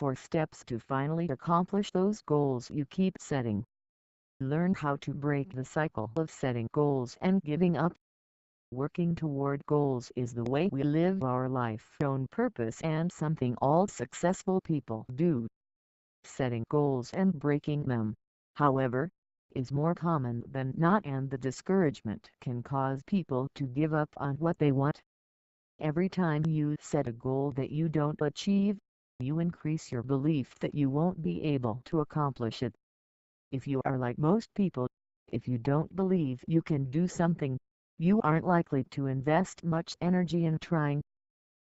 4 steps to finally accomplish those goals you keep setting. Learn how to break the cycle of setting goals and giving up. Working toward goals is the way we live our life on purpose and something all successful people do. Setting goals and breaking them, however, is more common than not, and the discouragement can cause people to give up on what they want. Every time you set a goal that you don't achieve, you increase your belief that you won't be able to accomplish it. If you are like most people, if you don't believe you can do something, you aren't likely to invest much energy in trying.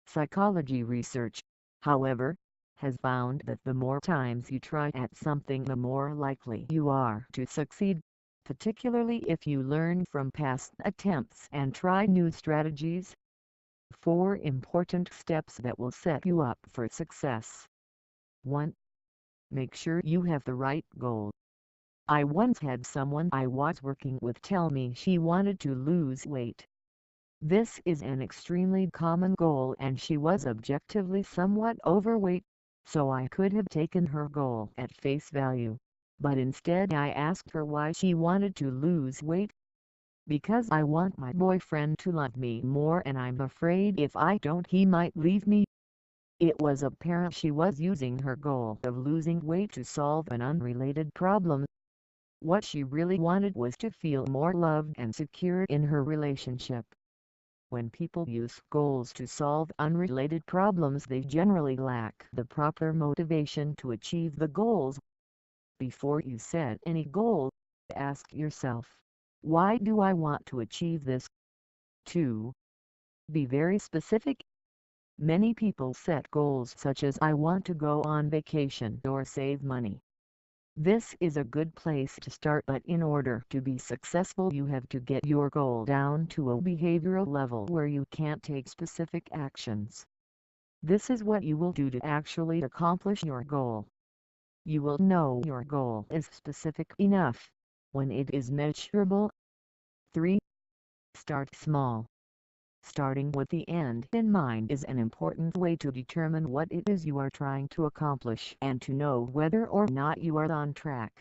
Psychology research, however, has found that the more times you try at something, the more likely you are to succeed, particularly if you learn from past attempts and try new strategies. 4 important steps that will set you up for success. 1. Make sure you have the right goal. I once had someone I was working with tell me she wanted to lose weight. This is an extremely common goal, and she was objectively somewhat overweight, so I could have taken her goal at face value. But instead I asked her why she wanted to lose weight. Because I want my boyfriend to love me more, and I'm afraid if I don't he might leave me. It was apparent she was using her goal of losing weight to solve an unrelated problem. What she really wanted was to feel more loved and secure in her relationship. When people use goals to solve unrelated problems, they generally lack the proper motivation to achieve the goals. Before you set any goal, ask yourself, why do I want to achieve this? 2. Be very specific. Many people set goals such as I want to go on vacation or save money. This is a good place to start, but in order to be successful you have to get your goal down to a behavioral level where you can't take specific actions. This is what you will do to actually accomplish your goal. You will know your goal is specific enough when it is measurable. 3. Start small. Starting with the end in mind is an important way to determine what it is you are trying to accomplish and to know whether or not you are on track.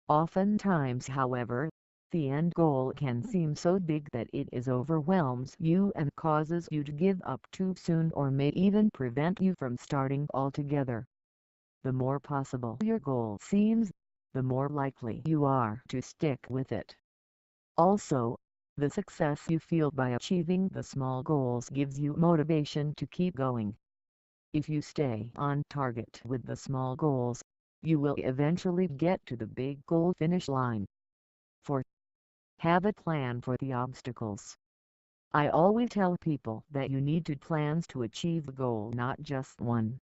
Oftentimes, however, the end goal can seem so big that it overwhelms you and causes you to give up too soon, or may even prevent you from starting altogether. The more possible your goal seems, the more likely you are to stick with it. Also, the success you feel by achieving the small goals gives you motivation to keep going. If you stay on target with the small goals, you will eventually get to the big goal finish line. 4. Have a plan for the obstacles. I always tell people that you need 2 plans to achieve the goal, not just one.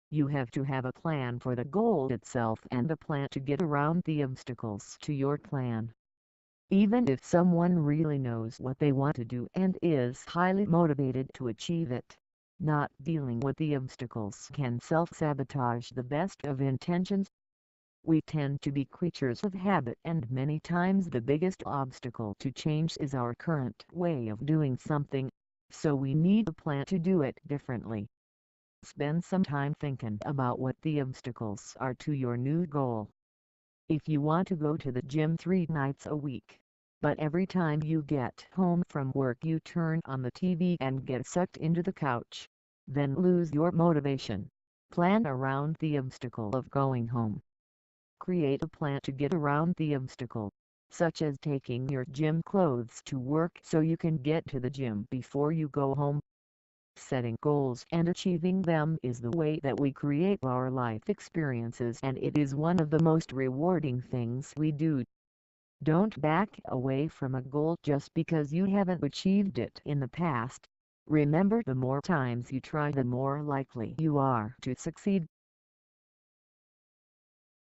You have to have a plan for the goal itself and a plan to get around the obstacles to your plan. Even if someone really knows what they want to do and is highly motivated to achieve it, not dealing with the obstacles can self-sabotage the best of intentions. We tend to be creatures of habit, and many times the biggest obstacle to change is our current way of doing something, so we need a plan to do it differently. Spend some time thinking about what the obstacles are to your new goal. If you want to go to the gym 3 nights a week, but every time you get home from work you turn on the TV and get sucked into the couch, then lose your motivation. Plan around the obstacle of going home. Create a plan to get around the obstacle, such as taking your gym clothes to work so you can get to the gym before you go home. Setting goals and achieving them is the way that we create our life experiences, and it is one of the most rewarding things we do. Don't back away from a goal just because you haven't achieved it in the past. Remember, the more times you try, the more likely you are to succeed.